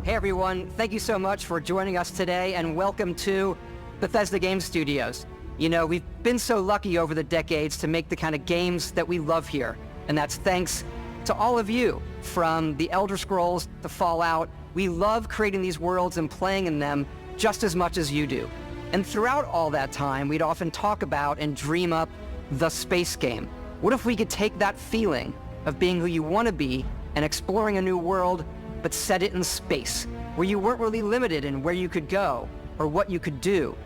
Hey everyone, thank you so much for joining us today and welcome to Bethesda Game Studios. You know, we've been so lucky over the decades to make the kind of games that we love here. And that's thanks to all of you, from the Elder Scrolls to Fallout. We love creating these worlds and playing in them just as much as you do. And throughout all that time, we'd often talk about and dream up the space game. What if we could take that feeling of being who you want to be and exploring a new world, but set it in space, where you weren't really limited in where you could go or what you could do?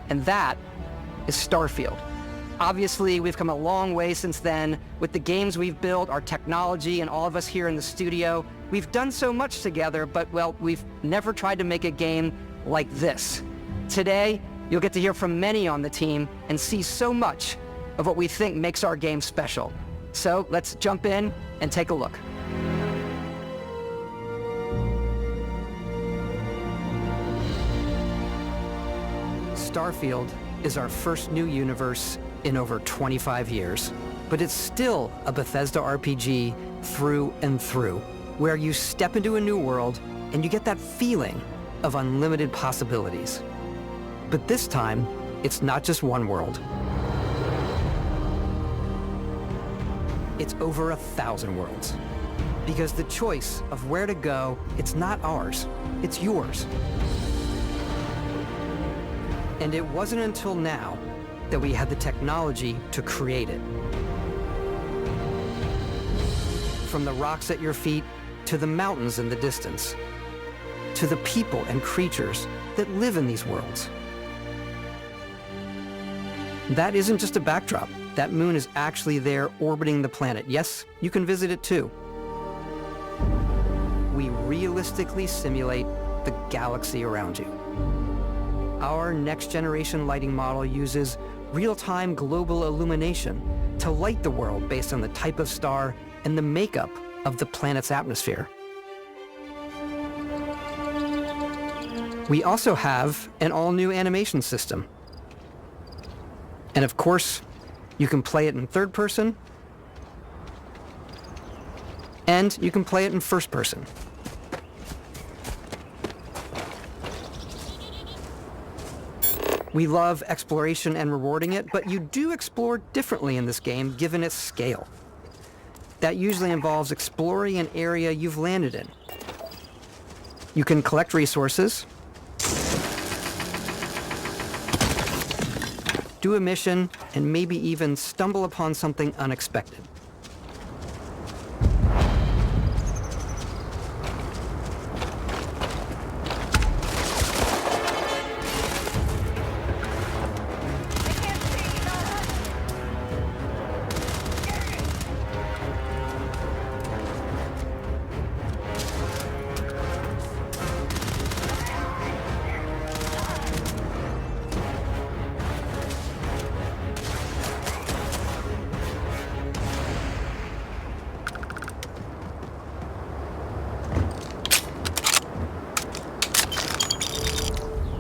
And that is Starfield. Obviously, we've come a long way since then with the games we've built, our technology, and all of us here in the studio. We've done so much together, but, well, we've never tried to make a game like this. Today, you'll get to hear from many on the team and see so much of what we think makes our game special. So let's jump in and take a look. Starfield is our first new universe in over 25 years, but it's still a Bethesda RPG through and through, where you step into a new world and you get that feeling of unlimited possibilities. But this time, it's not just one world. It's over 1,000 worlds. Because the choice of where to go, it's not ours, it's yours. And it wasn't until now that we had the technology to create it. From the rocks at your feet, to the mountains in the distance, to the people and creatures that live in these worlds. That isn't just a backdrop. That moon is actually there orbiting the planet. Yes, you can visit it too. We realistically simulate the galaxy around you. Our next-generation lighting model uses real-time global illumination to light the world based on the type of star and the makeup of the planet's atmosphere. We also have an all-new animation system. And of course, you can play it in third person, and you can play it in first person. We love exploration and rewarding it, but you do explore differently in this game given its scale. That usually involves exploring an area you've landed in. You can collect resources, do a mission, and maybe even stumble upon something unexpected.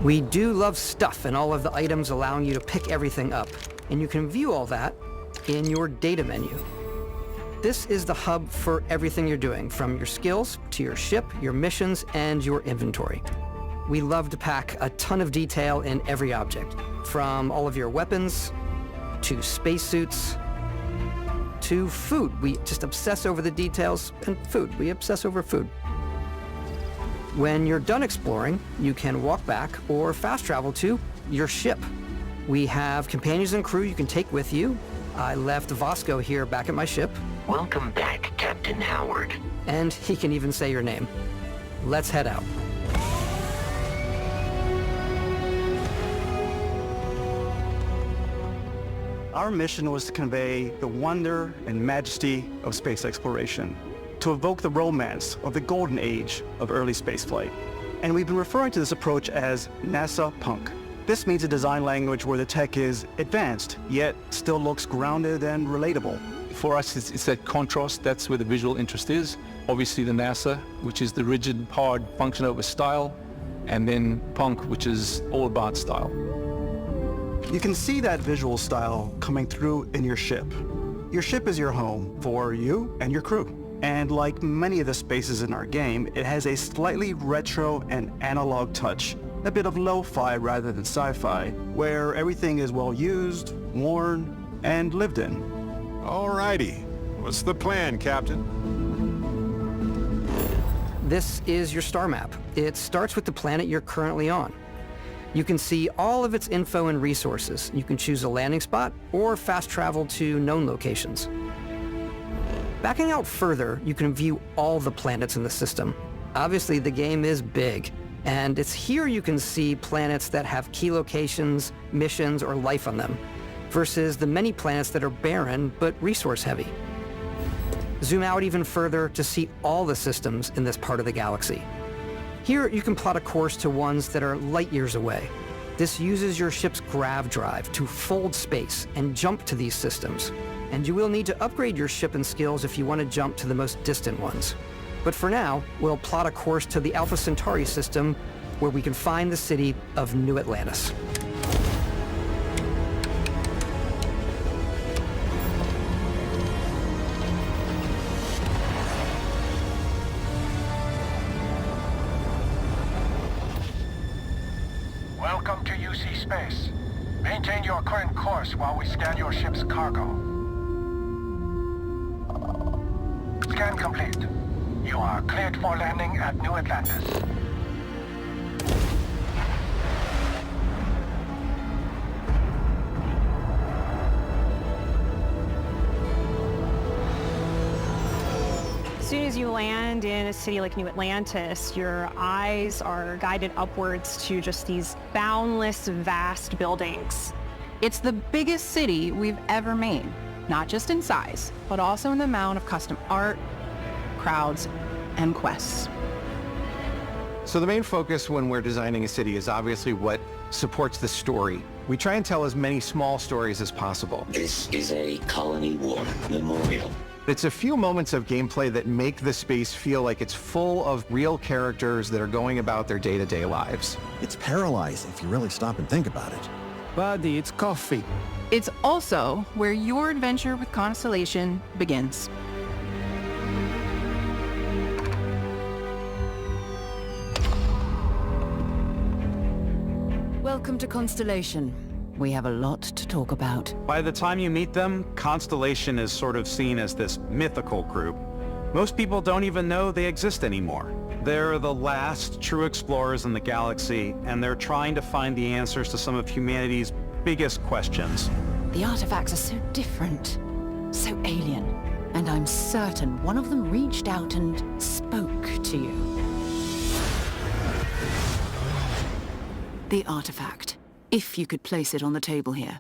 We do love stuff and all of the items allowing you to pick everything up, and you can view all that in your data menu. This is the hub for everything you're doing, from your skills to your ship, your missions, and your inventory. We love to pack a ton of detail in every object, from all of your weapons, to spacesuits, to food. We just obsess over the details, and food. We obsess over food. When you're done exploring, you can walk back or fast travel to your ship. We have companions and crew you can take with you. I left Vasco here back at my ship. Welcome back, Captain Howard. And he can even say your name. Let's head out. Our mission was to convey the wonder and majesty of space exploration, to evoke the romance of the golden age of early spaceflight. And we've been referring to this approach as NASA Punk. This means a design language where the tech is advanced, yet still looks grounded and relatable. For us, it's that contrast. That's where the visual interest is. Obviously the NASA, which is the rigid, hard function over style, and then Punk, which is all about style. You can see that visual style coming through in your ship. Your ship is your home for you and your crew. And like many of the spaces in our game, it has a slightly retro and analog touch, a bit of lo-fi rather than sci-fi, where everything is well used, worn, and lived in. Alrighty. What's the plan, Captain? This is your star map. It starts with the planet you're currently on. You can see all of its info and resources. You can choose a landing spot or fast travel to known locations. Backing out further, you can view all the planets in the system. Obviously, the game is big, and it's here you can see planets that have key locations, missions, or life on them, versus the many planets that are barren but resource-heavy. Zoom out even further to see all the systems in this part of the galaxy. Here, you can plot a course to ones that are light years away. This uses your ship's grav drive to fold space and jump to these systems. And you will need to upgrade your ship and skills if you want to jump to the most distant ones. But for now, we'll plot a course to the Alpha Centauri system, where we can find the city of New Atlantis. Welcome to UC Space. Maintain your current course while we scan your ship's cargo. Scan complete. You are cleared for landing at New Atlantis. As soon as you land in a city like New Atlantis, your eyes are guided upwards to just these boundless, vast buildings. It's the biggest city we've ever made, not just in size, but also in the amount of custom art, crowds, and quests. So the main focus when we're designing a city is obviously what supports the story. We try and tell as many small stories as possible. This is a Colony War memorial. It's a few moments of gameplay that make the space feel like it's full of real characters that are going about their day-to-day lives. It's paralyzing if you really stop and think about it. Buddy, it's coffee. It's also where your adventure with Constellation begins. Welcome to Constellation. We have a lot to talk about. By the time you meet them, Constellation is sort of seen as this mythical group. Most people don't even know they exist anymore. They're the last true explorers in the galaxy, and they're trying to find the answers to some of humanity's biggest questions. The artifacts are so different, so alien, and I'm certain one of them reached out and spoke to you. The artifact. If you could place it on the table here.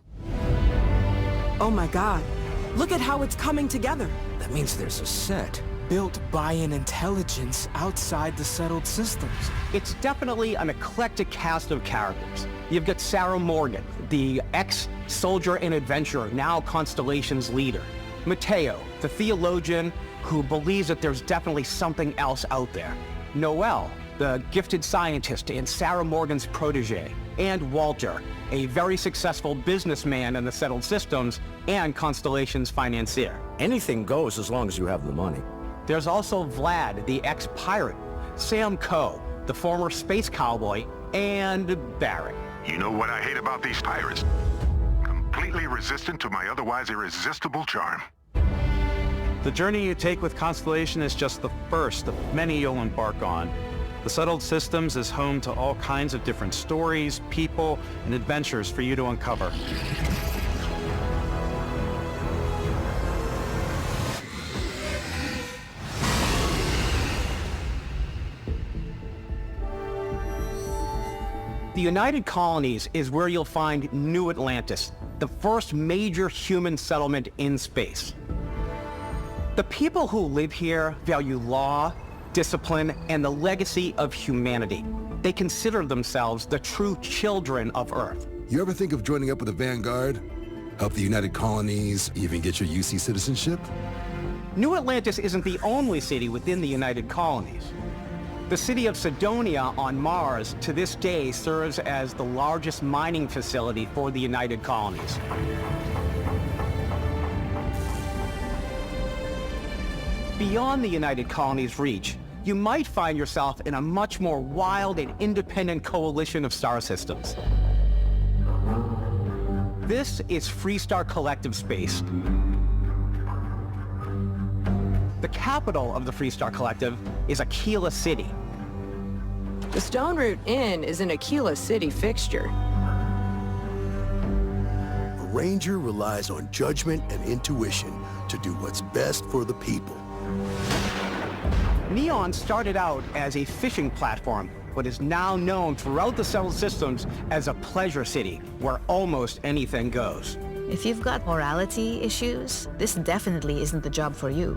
Oh my god. Look at how it's coming together. That means there's a set built by an intelligence outside the settled systems. It's definitely an eclectic cast of characters. You've got Sarah Morgan, the ex-soldier and adventurer, now Constellation's leader. Mateo, the theologian who believes that there's definitely something else out there. Noel, the gifted scientist and Sarah Morgan's protege. And Walter, a very successful businessman in the settled systems and Constellation's financier. Anything goes as long as you have the money. There's also Vlad, the ex-pirate, Sam Coe, the former space cowboy, and Barrett. You know what I hate about these pirates? Completely resistant to my otherwise irresistible charm. The journey you take with Constellation is just the first of many you'll embark on. The Settled Systems is home to all kinds of different stories, people, and adventures for you to uncover. The United Colonies is where you'll find New Atlantis, the first major human settlement in space. The people who live here value law, discipline, and the legacy of humanity. They consider themselves the true children of Earth. You ever think of joining up with the Vanguard? Help the United Colonies, even get your UC citizenship? New Atlantis isn't the only city within the United Colonies. The city of Sidonia on Mars to this day serves as the largest mining facility for the United Colonies. Beyond the United Colonies' reach, you might find yourself in a much more wild and independent coalition of star systems. This is Freestar Collective Space. The capital of the Freestar Collective is Aquila City. The Stone Root Inn is an Aquila City fixture. A ranger relies on judgment and intuition to do what's best for the people. Neon started out as a fishing platform, but is now known throughout the settled systems as a pleasure city, where almost anything goes. If you've got morality issues, this definitely isn't the job for you.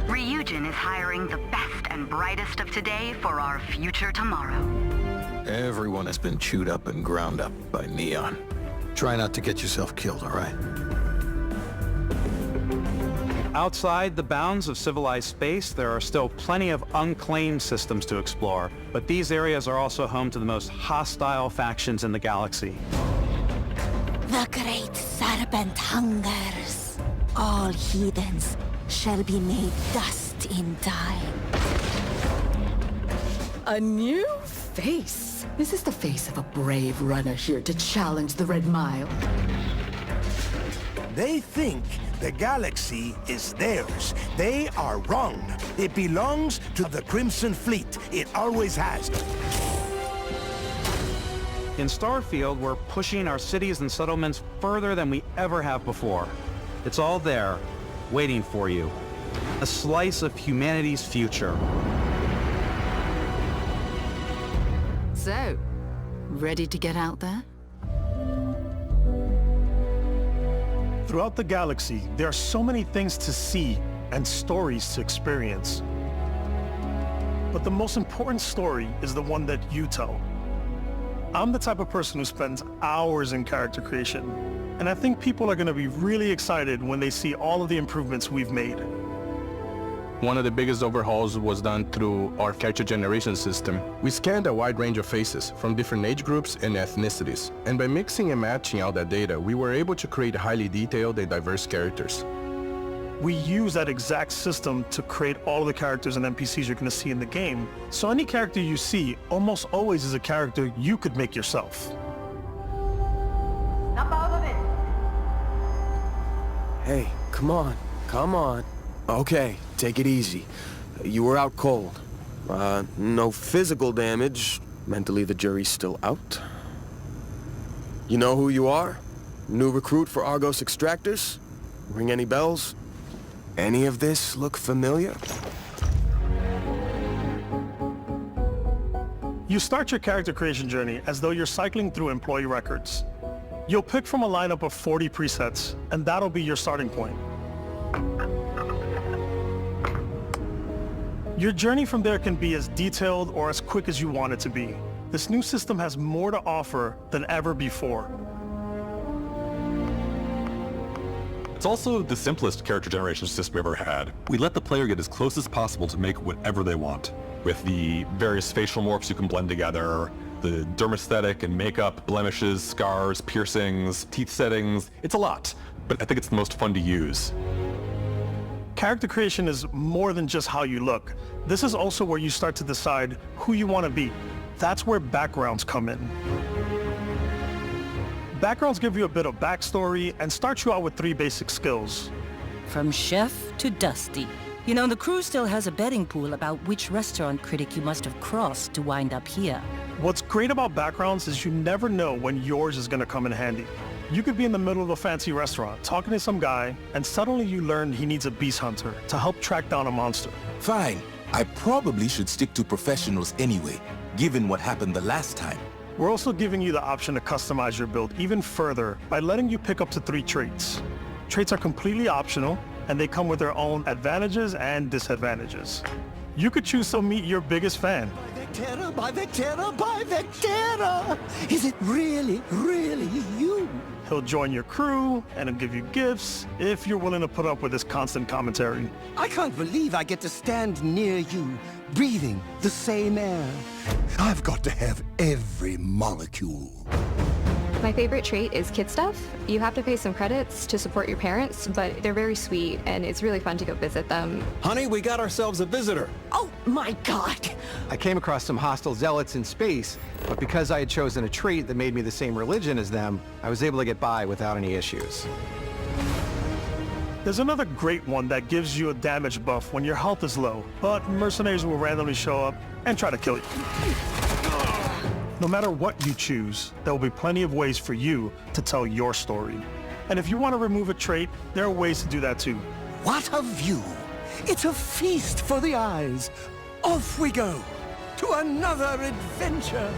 Ryujin is hiring the best and brightest of today for our future tomorrow. Everyone has been chewed up and ground up by Neon. Try not to get yourself killed, all right? Outside the bounds of civilized space, there are still plenty of unclaimed systems to explore, but these areas are also home to the most hostile factions in the galaxy. The great serpent hungers. All heathens shall be made dust in time. A new face. Is this the face of a brave runner here to challenge the Red Mile? They think the galaxy is theirs. They are wrong. It belongs to the Crimson Fleet. It always has. In Starfield, we're pushing our cities and settlements further than we ever have before. It's all there, waiting for you. A slice of humanity's future. So, ready to get out there? Throughout the galaxy, there are so many things to see and stories to experience. But the most important story is the one that you tell. I'm the type of person who spends hours in character creation, and I think people are going to be really excited when they see all of the improvements we've made. One of the biggest overhauls was done through our character generation system. We scanned a wide range of faces from different age groups and ethnicities, and by mixing and matching all that data, we were able to create highly detailed and diverse characters. We use that exact system to create all of the characters and NPCs you're going to see in the game. So any character you see almost always is a character you could make yourself. Snap out of it! Hey, come on, come on. Okay, take it easy. You were out cold. No physical damage. Mentally, the jury's still out. You know who you are? New recruit for Argos Extractors? Ring any bells? Any of this look familiar? You start your character creation journey as though you're cycling through employee records. You'll pick from a lineup of 40 presets, and that'll be your starting point. Your journey from there can be as detailed or as quick as you want it to be. This new system has more to offer than ever before. It's also the simplest character generation system we've ever had. We let the player get as close as possible to make whatever they want. With the various facial morphs you can blend together, the dermesthetic and makeup, blemishes, scars, piercings, teeth settings. It's a lot, but I think it's the most fun to use. Character creation is more than just how you look. This is also where you start to decide who you want to be. That's where backgrounds come in. Backgrounds give you a bit of backstory and start you out with 3 basic skills. From chef to Dusty. You know, the crew still has a betting pool about which restaurant critic you must have crossed to wind up here. What's great about backgrounds is you never know when yours is going to come in handy. You could be in the middle of a fancy restaurant talking to some guy, and suddenly you learn he needs a beast hunter to help track down a monster. Fine. I probably should stick to professionals anyway, given what happened the last time. We're also giving you the option to customize your build even further by letting you pick up to 3 traits. Traits are completely optional, and they come with their own advantages and disadvantages. You could choose to meet your biggest fan. Vectera, by Vectera, by Vectera! Is it really, really you? He'll join your crew, and he'll give you gifts if you're willing to put up with his constant commentary. I can't believe I get to stand near you, breathing the same air. I've got to have every molecule. My favorite trait is kid stuff. You have to pay some credits to support your parents, but they're very sweet and it's really fun to go visit them. Honey, we got ourselves a visitor. Oh my God! I came across some hostile zealots in space, but because I had chosen a trait that made me the same religion as them, I was able to get by without any issues. There's another great one that gives you a damage buff when your health is low, but mercenaries will randomly show up and try to kill you. No matter what you choose, there will be plenty of ways for you to tell your story. And if you want to remove a trait, there are ways to do that too. What a view! It's a feast for the eyes. Off we go to another adventure.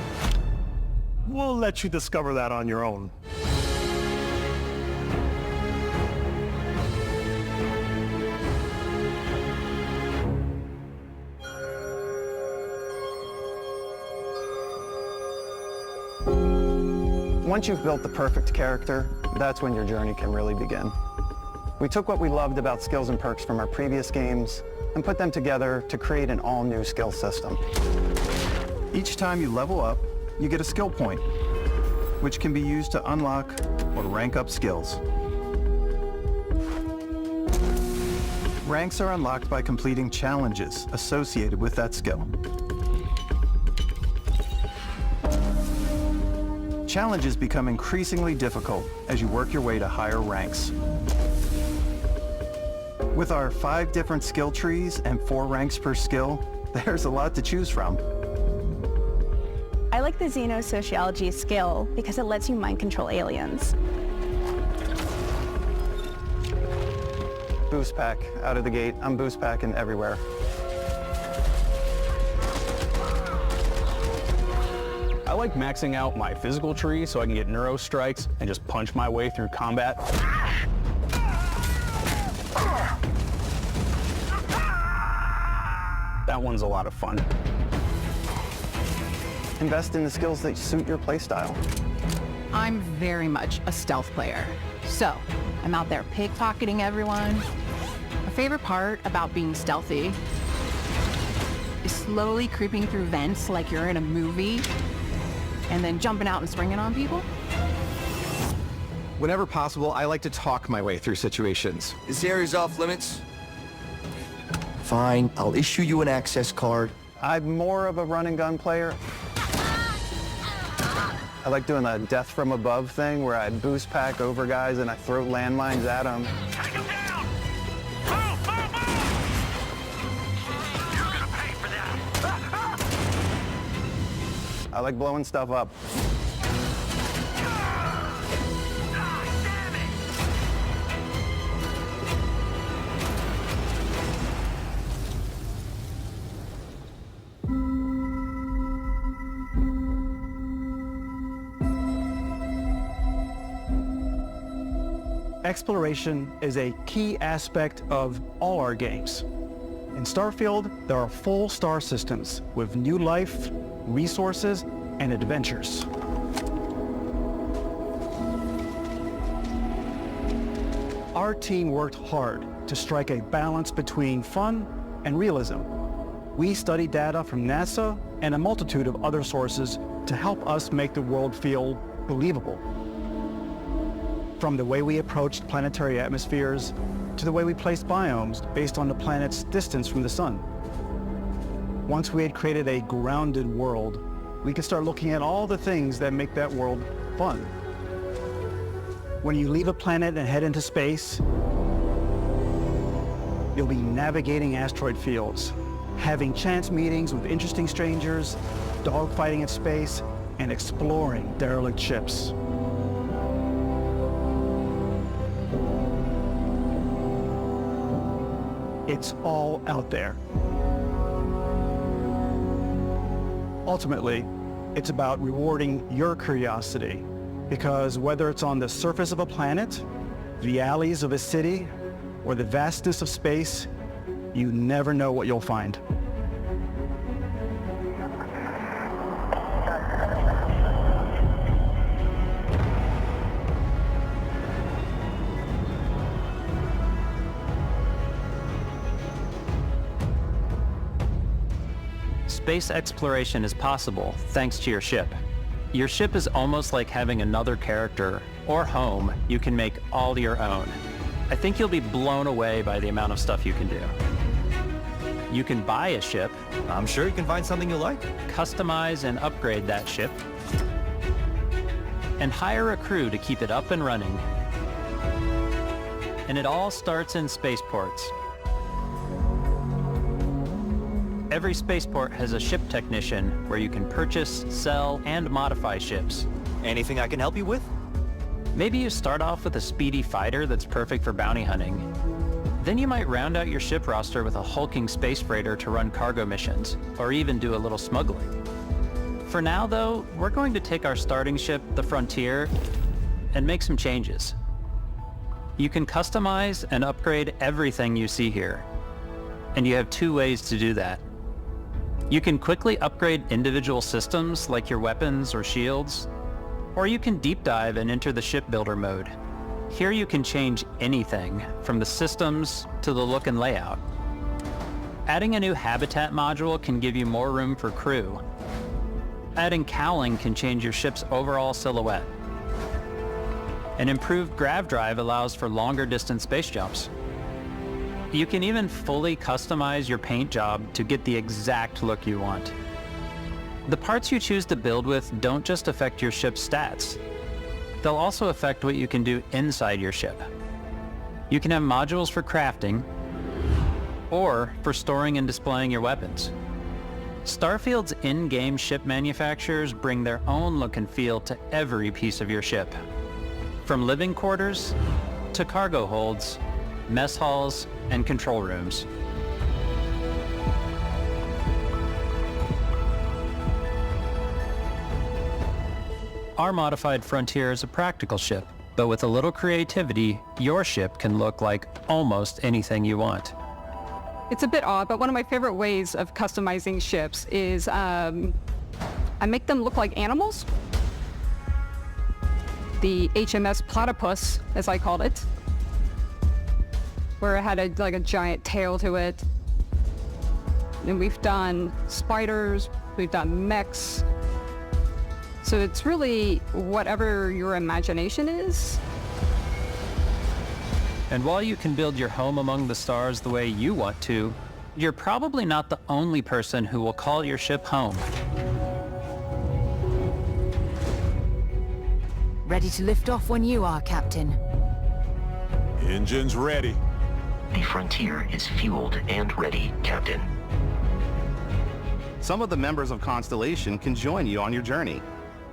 We'll let you discover that on your own. Once you've built the perfect character, that's when your journey can really begin. We took what we loved about skills and perks from our previous games and put them together to create an all-new skill system. Each time you level up, you get a skill point, which can be used to unlock or rank up skills. Ranks are unlocked by completing challenges associated with that skill. Challenges become increasingly difficult as you work your way to higher ranks. With our 5 different skill trees and 4 ranks per skill, there's a lot to choose from. I like the Xenosociology skill because it lets you mind control aliens. Boost pack out of the gate. I'm boost packing everywhere. I like maxing out my physical tree so I can get neuro strikes and just punch my way through combat. That one's a lot of fun. Invest in the skills that suit your playstyle. I'm very much a stealth player, so I'm out there pickpocketing everyone. My favorite part about being stealthy is slowly creeping through vents like you're in a movie and then jumping out and springing on people. Whenever possible, I like to talk my way through situations. This area's off limits. Fine, I'll issue you an access card. I'm more of a run and gun player. I like doing a death from above thing where I boost pack over guys and I throw landmines at them. I like blowing stuff up. Exploration is a key aspect of all our games. In Starfield, there are full star systems with new life, resources, and adventures. Our team worked hard to strike a balance between fun and realism. We studied data from NASA and a multitude of other sources to help us make the world feel believable. From the way we approached planetary atmospheres to the way we placed biomes based on the planet's distance from the sun. Once we had created a grounded world, we could start looking at all the things that make that world fun. When you leave a planet and head into space, you'll be navigating asteroid fields, having chance meetings with interesting strangers, dogfighting in space, and exploring derelict ships. It's all out there. Ultimately, it's about rewarding your curiosity, because whether it's on the surface of a planet, the alleys of a city, or the vastness of space, you never know what you'll find. Space exploration is possible thanks to your ship. Your ship is almost like having another character or home you can make all your own. I think you'll be blown away by the amount of stuff you can do. You can buy a ship. I'm sure you can find something you like. Customize and upgrade that ship. And hire a crew to keep it up and running. And it all starts in spaceports. Every spaceport has a ship technician where you can purchase, sell, and modify ships. Anything I can help you with? Maybe you start off with a speedy fighter that's perfect for bounty hunting. Then you might round out your ship roster with a hulking space freighter to run cargo missions, or even do a little smuggling. For now, though, we're going to take our starting ship, the Frontier, and make some changes. You can customize and upgrade everything you see here, and you have two ways to do that. You can quickly upgrade individual systems like your weapons or shields, or you can deep dive and enter the shipbuilder mode. Here you can change anything, from the systems to the look and layout. Adding a new habitat module can give you more room for crew. Adding cowling can change your ship's overall silhouette. An improved grav drive allows for longer distance space jumps. You can even fully customize your paint job to get the exact look you want. The parts you choose to build with don't just affect your ship's stats. They'll also affect what you can do inside your ship. You can have modules for crafting or for storing and displaying your weapons. Starfield's in-game ship manufacturers bring their own look and feel to every piece of your ship. From living quarters to cargo holds, mess halls, and control rooms. Our modified Frontier is a practical ship, but with a little creativity, your ship can look like almost anything you want. It's a bit odd, but one of my favorite ways of customizing ships is I make them look like animals. The HMS Platypus, as I called it, where it had a giant tail to it. And we've done spiders, we've done mechs. So it's really whatever your imagination is. And while you can build your home among the stars the way you want to, you're probably not the only person who will call your ship home. Ready to lift off when you are, Captain. Engines ready. The Frontier is fueled and ready, Captain. Some of the members of Constellation can join you on your journey.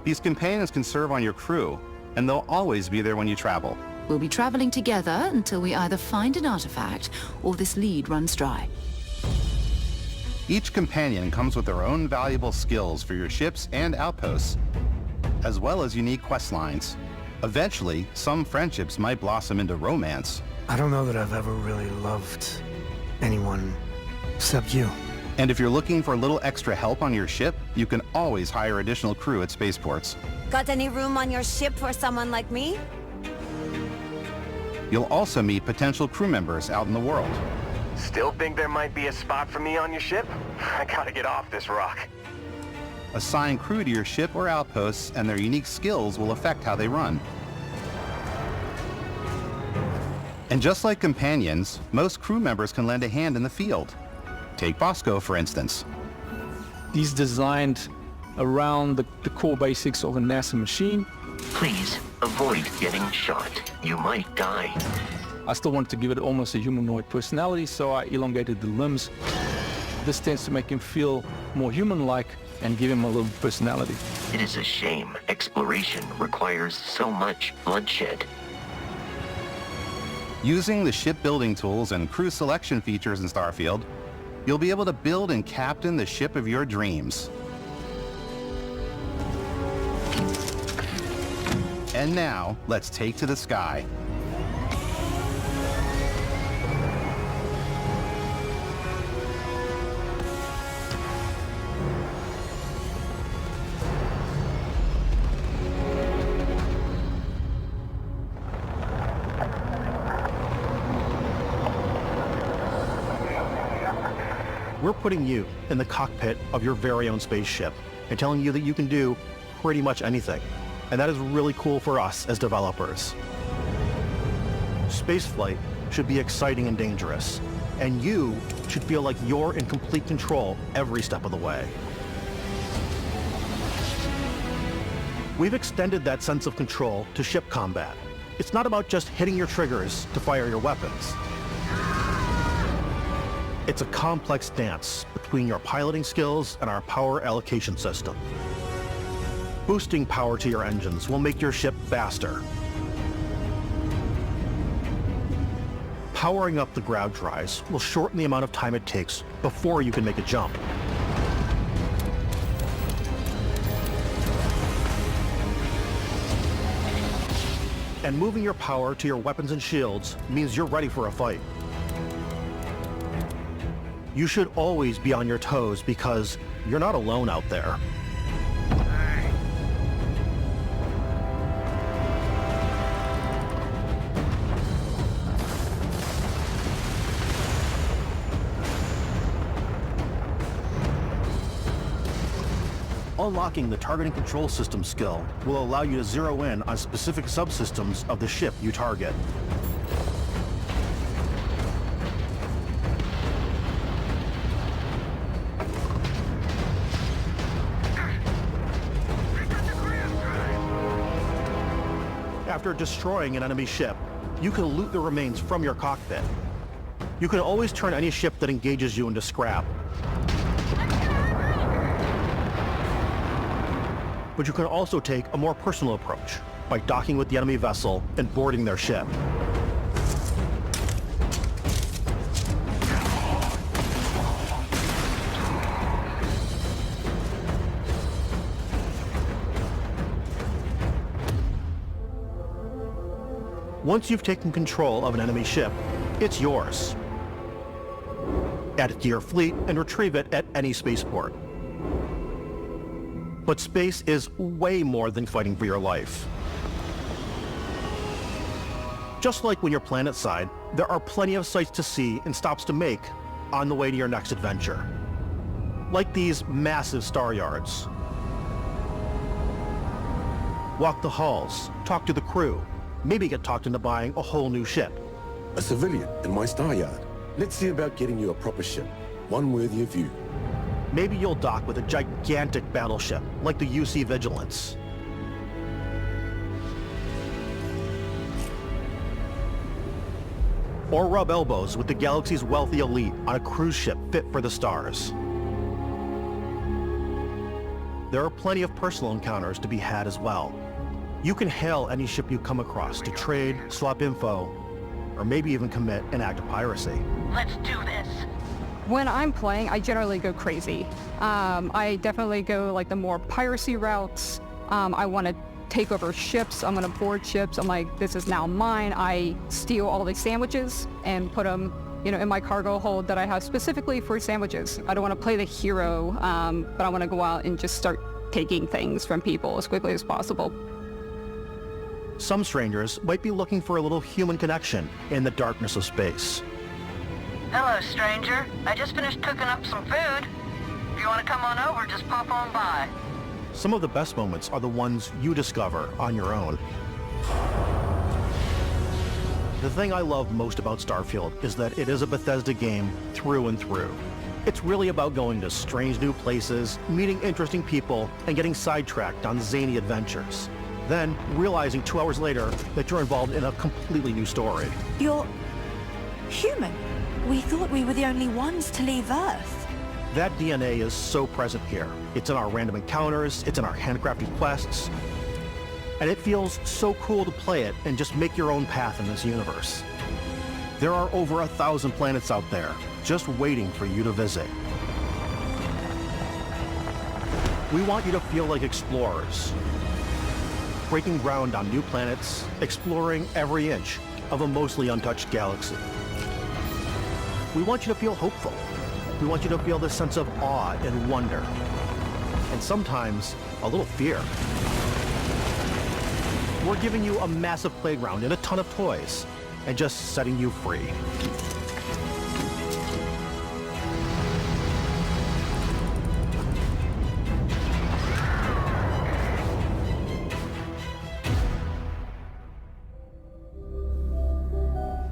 These companions can serve on your crew, and they'll always be there when you travel. We'll be traveling together until we either find an artifact or this lead runs dry. Each companion comes with their own valuable skills for your ships and outposts, as well as unique quest lines. Eventually, some friendships might blossom into romance. I don't know that I've ever really loved anyone except you. And if you're looking for a little extra help on your ship, you can always hire additional crew at spaceports. Got any room on your ship for someone like me? You'll also meet potential crew members out in the world. Still think there might be a spot for me on your ship? I gotta get off this rock. Assign crew to your ship or outposts, and their unique skills will affect how they run. And just like companions, most crew members can lend a hand in the field. Take Bosco, for instance. He's designed around the core basics of a NASA machine. Please avoid getting shot. You might die. I still wanted to give it almost a humanoid personality, so I elongated the limbs. This tends to make him feel more human-like and give him a little personality. It is a shame exploration requires so much bloodshed. Using the shipbuilding tools and crew selection features in Starfield, you'll be able to build and captain the ship of your dreams. And now, let's take to the sky. We're putting you in the cockpit of your very own spaceship and telling you that you can do pretty much anything. And that is really cool for us as developers. Spaceflight should be exciting and dangerous, and you should feel like you're in complete control every step of the way. We've extended that sense of control to ship combat. It's not about just hitting your triggers to fire your weapons. It's a complex dance between your piloting skills and our power allocation system. Boosting power to your engines will make your ship faster. Powering up the ground dries will shorten the amount of time it takes before you can make a jump. And moving your power to your weapons and shields means you're ready for a fight. You should always be on your toes because you're not alone out there. Unlocking the targeting control system skill will allow you to zero in on specific subsystems of the ship you target. After destroying an enemy ship, you can loot the remains from your cockpit. You can always turn any ship that engages you into scrap. But you can also take a more personal approach by docking with the enemy vessel and boarding their ship. Once you've taken control of an enemy ship, it's yours. Add it to your fleet and retrieve it at any spaceport. But space is way more than fighting for your life. Just like when you're planetside, there are plenty of sights to see and stops to make on the way to your next adventure. Like these massive star yards. Walk the halls, talk to the crew, maybe get talked into buying a whole new ship. A civilian in my star yard. Let's see about getting you a proper ship, one worthy of you. Maybe you'll dock with a gigantic battleship, like the UC Vigilance. Or rub elbows with the galaxy's wealthy elite on a cruise ship fit for the stars. There are plenty of personal encounters to be had as well. You can hail any ship you come across to trade, swap info, or maybe even commit an act of piracy. Let's do this. When I'm playing, I generally go crazy. I definitely go like the more piracy routes. I want to take over ships. I'm going to board ships. I'm like, this is now mine. I steal all the sandwiches and put them, in my cargo hold that I have specifically for sandwiches. I don't want to play the hero, but I want to go out and just start taking things from people as quickly as possible. Some strangers might be looking for a little human connection in the darkness of space. Hello, stranger. I just finished cooking up some food. If you want to come on over, just pop on by. Some of the best moments are the ones you discover on your own. The thing I love most about Starfield is that it is a Bethesda game through and through. It's really about going to strange new places, meeting interesting people, and getting sidetracked on zany adventures. Then realizing 2 hours later that you're involved in a completely new story. You're human. We thought we were the only ones to leave Earth. That DNA is so present here. It's in our random encounters, it's in our handcrafted quests, and it feels so cool to play it and just make your own path in this universe. There are over 1,000 planets out there, just waiting for you to visit. We want you to feel like explorers, breaking ground on new planets, exploring every inch of a mostly untouched galaxy. We want you to feel hopeful. We want you to feel this sense of awe and wonder, and sometimes a little fear. We're giving you a massive playground and a ton of toys, and just setting you free.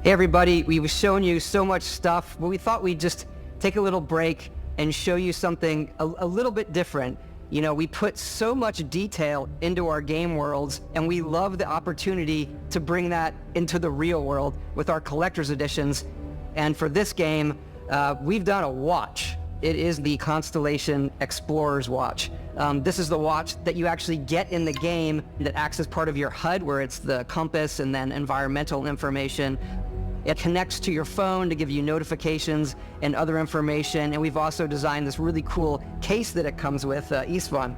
Hey everybody, we've shown you so much stuff, but we thought we'd just take a little break and show you something a little bit different. You know, we put so much detail into our game worlds, and we love the opportunity to bring that into the real world with our collector's editions. And for this game, we've done a watch. It is the Constellation Explorer's Watch. This is the watch that you actually get in the game that acts as part of your HUD, where it's the compass and then environmental information. It connects to your phone to give you notifications and other information, and we've also designed this really cool case that it comes with, Istvan.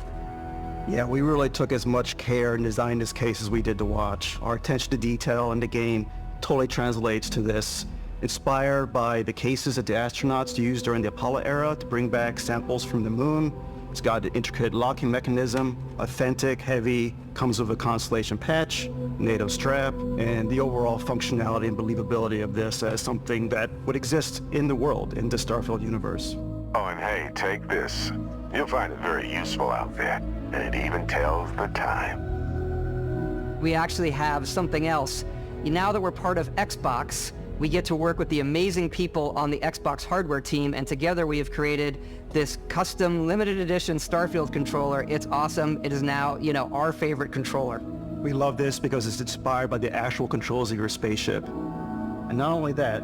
Yeah, we really took as much care in designing this case as we did the watch. Our attention to detail in the game totally translates to this. Inspired by the cases that the astronauts used during the Apollo era to bring back samples from the moon. It's got an intricate locking mechanism, authentic, heavy, comes with a Constellation patch, NATO strap, and the overall functionality and believability of this as something that would exist in the world, in the Starfield universe. Oh, and hey, take this. You'll find it very useful out there, and it even tells the time. We actually have something else. Now that we're part of Xbox, we get to work with the amazing people on the Xbox hardware team, and together we have created this custom limited edition Starfield controller. It's awesome. It is now, you know, our favorite controller. We love this because it's inspired by the actual controls of your spaceship. And not only that,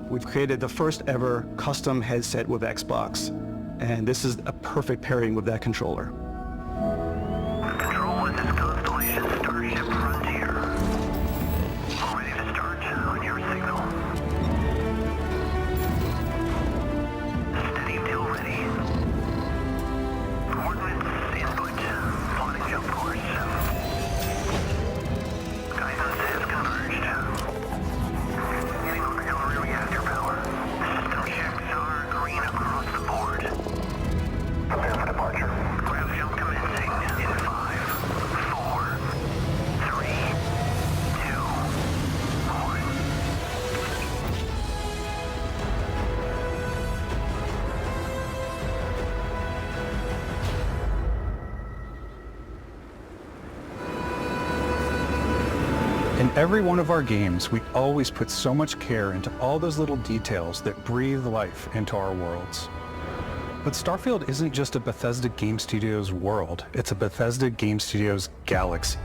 we've created the first ever custom headset with Xbox. And this is a perfect pairing with that controller. Control 1, this Constellation Starship Frontier. Ready to start on your signal. Steady till ready. Coordinates input. Plotting jump course. Guidance has converged. Getting auxiliary reactor power. System checks are green across the board. Prepare for departure. Grav jump commencing in 5, 4, 3, 2, 1. In every one of our games, we always put so much care into all those little details that breathe life into our worlds. But Starfield isn't just a Bethesda Game Studios world, it's a Bethesda Game Studios galaxy.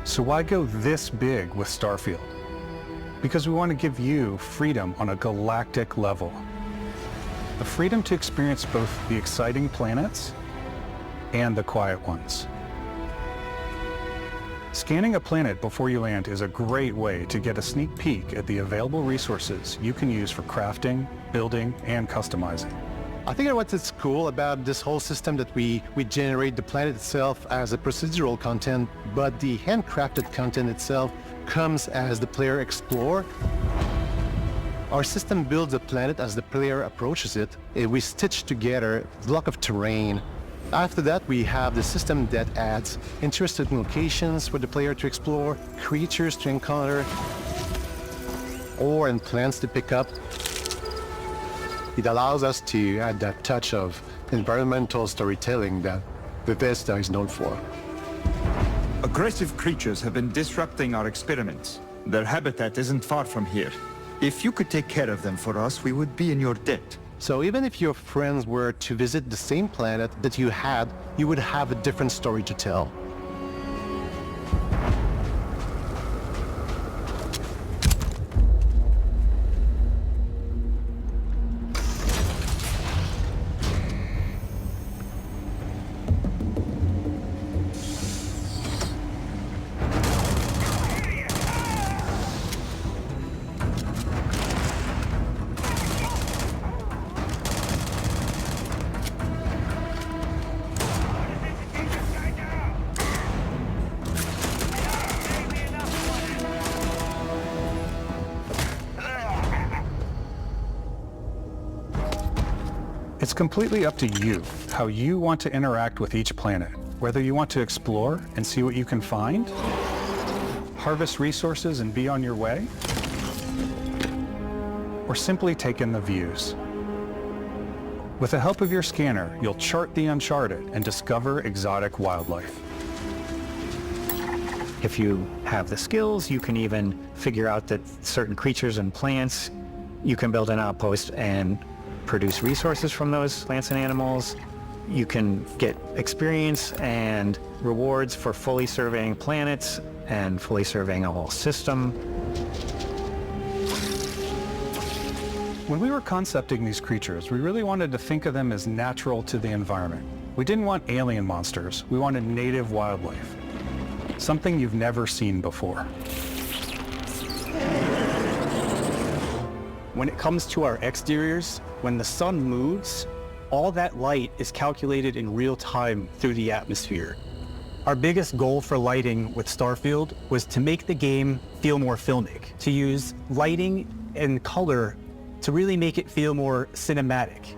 So why go this big with Starfield? Because we want to give you freedom on a galactic level. The freedom to experience both the exciting planets and the quiet ones. Scanning a planet before you land is a great way to get a sneak peek at the available resources you can use for crafting, building, and customizing. I think what's cool about this whole system that we generate the planet itself as a procedural content, but the handcrafted content itself comes as the player explore. Our system builds a planet as the player approaches it. We stitch together a block of terrain. After that, we have the system that adds interesting locations for the player to explore, creatures to encounter, ore and plants to pick up. It allows us to add that touch of environmental storytelling that Bethesda is known for. Aggressive creatures have been disrupting our experiments. Their habitat isn't far from here. If you could take care of them for us, we would be in your debt. So even if your friends were to visit the same planet that you had, you would have a different story to tell. It's completely up to you how you want to interact with each planet, whether you want to explore and see what you can find, harvest resources and be on your way, or simply take in the views. With the help of your scanner, you'll chart the uncharted and discover exotic wildlife. If you have the skills, you can even figure out that certain creatures and plants, you can build an outpost and produce resources from those plants and animals. You can get experience and rewards for fully surveying planets and fully surveying a whole system. When we were concepting these creatures, we really wanted to think of them as natural to the environment. We didn't want alien monsters. We wanted native wildlife. Something you've never seen before. When it comes to our exteriors, when the sun moves, all that light is calculated in real time through the atmosphere. Our biggest goal for lighting with Starfield was to make the game feel more filmic, to use lighting and color to really make it feel more cinematic.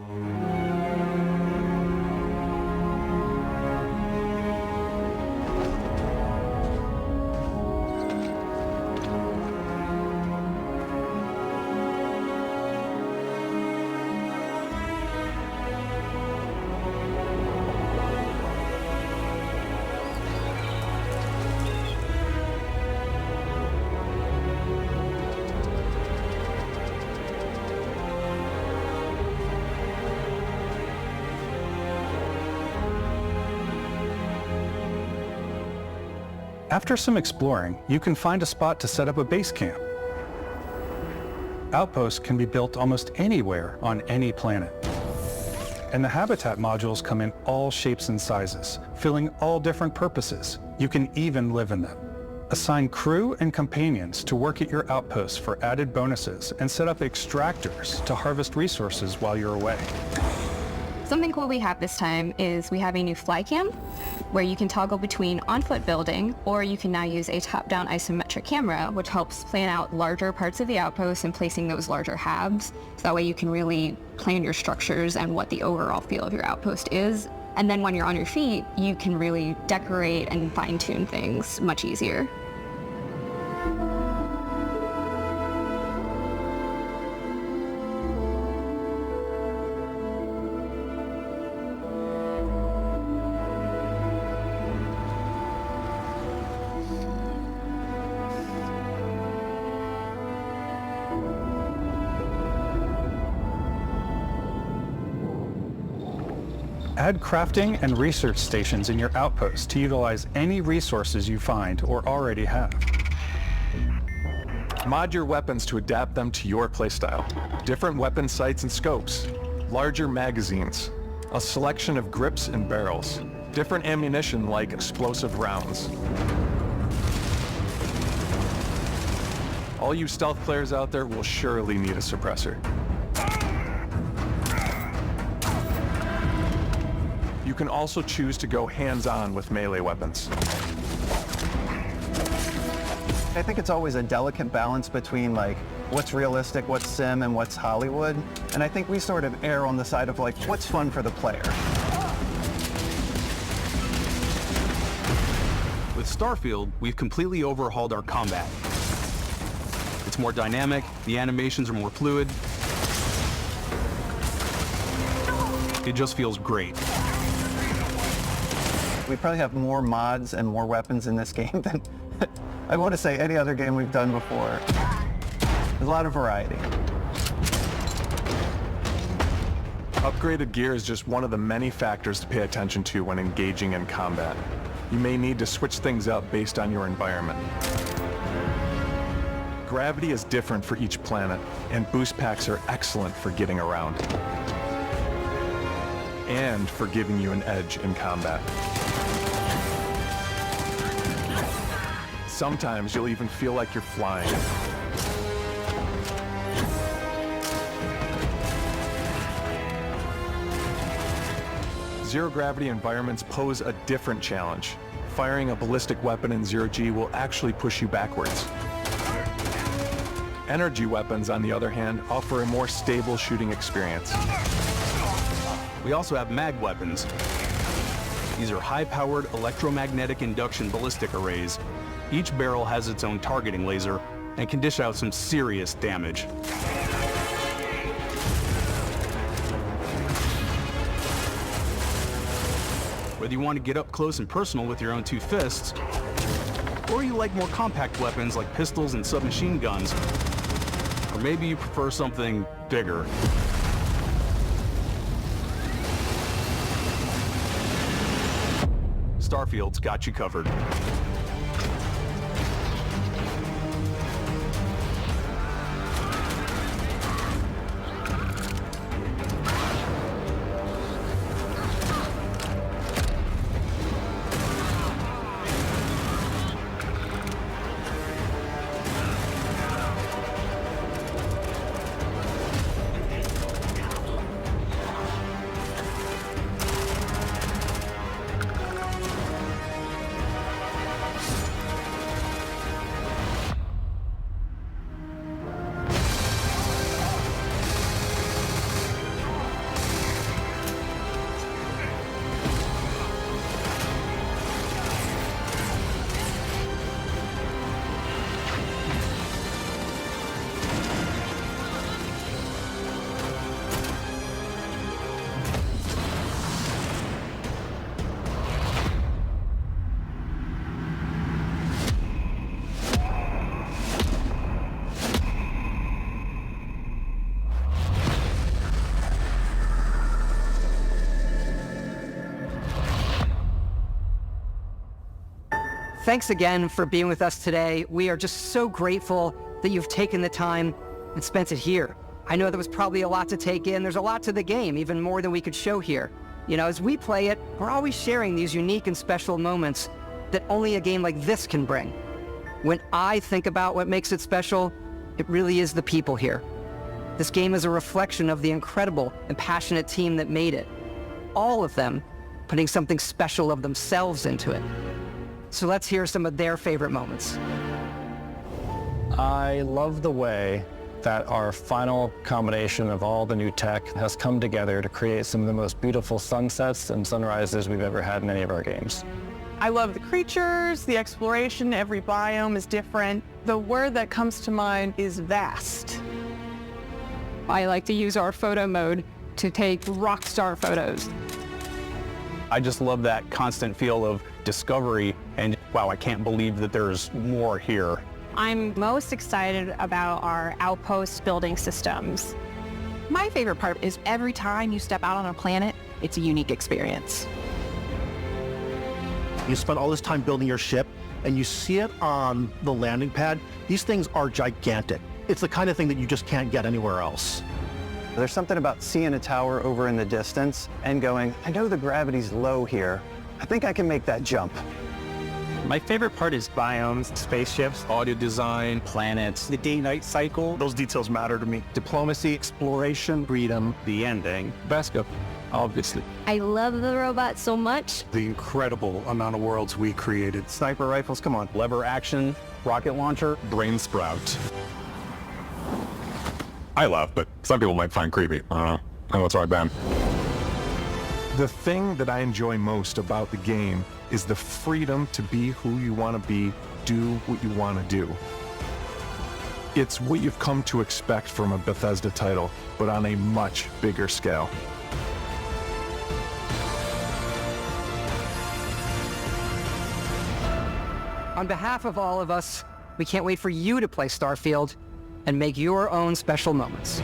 After some exploring, you can find a spot to set up a base camp. Outposts can be built almost anywhere on any planet. And the habitat modules come in all shapes and sizes, filling all different purposes. You can even live in them. Assign crew and companions to work at your outposts for added bonuses and set up extractors to harvest resources while you're away. Something cool we have this time is we have a new fly cam where you can toggle between on-foot building, or you can now use a top-down isometric camera, which helps plan out larger parts of the outpost and placing those larger halves. So that way you can really plan your structures and what the overall feel of your outpost is. And then when you're on your feet, you can really decorate and fine-tune things much easier. Add crafting and research stations in your outposts to utilize any resources you find or already have. Mod your weapons to adapt them to your playstyle. Different weapon sights and scopes, larger magazines, a selection of grips and barrels, different ammunition like explosive rounds. All you stealth players out there will surely need a suppressor. You can also choose to go hands-on with melee weapons. I think it's always a delicate balance between like what's realistic, what's sim, and what's Hollywood. And I think we sort of err on the side of like what's fun for the player. With Starfield, we've completely overhauled our combat. It's more dynamic, the animations are more fluid. It just feels great. We probably have more mods and more weapons in this game than I want to say any other game we've done before. There's a lot of variety. Upgraded gear is just one of the many factors to pay attention to when engaging in combat. You may need to switch things up based on your environment. Gravity is different for each planet, and boost packs are excellent for getting around. And for giving you an edge in combat. Sometimes you'll even feel like you're flying. Zero-gravity environments pose a different challenge. Firing a ballistic weapon in zero-G will actually push you backwards. Energy weapons, on the other hand, offer a more stable shooting experience. We also have mag weapons. These are high-powered electromagnetic induction ballistic arrays. Each barrel has its own targeting laser and can dish out some serious damage. Whether you want to get up close and personal with your own two fists, Or you like more compact weapons like pistols and submachine guns. Or maybe you prefer something bigger. Starfield's got you covered. Thanks again for being with us today. We are just so grateful that you've taken the time and spent it here. I know there was probably a lot to take in. There's a lot to the game, even more than we could show here. You know, as we play it, we're always sharing these unique and special moments that only a game like this can bring. When I think about what makes it special, it really is the people here. This game is a reflection of the incredible and passionate team that made it. All of them putting something special of themselves into it. So let's hear some of their favorite moments. I love the way that our final combination of all the new tech has come together to create some of the most beautiful sunsets and sunrises we've ever had in any of our games. I love the creatures, the exploration, every biome is different. The word that comes to mind is vast. I like to use our photo mode to take rock star photos. I just love that constant feel of discovery and, wow, I can't believe that there's more here. I'm most excited about our outpost building systems. My favorite part is every time you step out on a planet, it's a unique experience. You spend all this time building your ship and you see it on the landing pad. These things are gigantic. It's the kind of thing that you just can't get anywhere else. There's something about seeing a tower over in the distance and going, I know the gravity's low here. I think I can make that jump. My favorite part is biomes, spaceships, audio design, planets, the day-night cycle. Those details matter to me. Diplomacy, exploration, freedom, the ending. Basco, obviously. I love the robot so much. The incredible amount of worlds we created. Sniper rifles, come on. Lever action, rocket launcher. Brain sprout. I love, but some people might find creepy. I don't know. I know it's right, Ben. The thing that I enjoy most about the game is the freedom to be who you want to be, do what you want to do. It's what you've come to expect from a Bethesda title, but on a much bigger scale. On behalf of all of us, we can't wait for you to play Starfield and make your own special moments.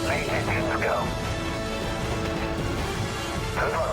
Let's go. Come on.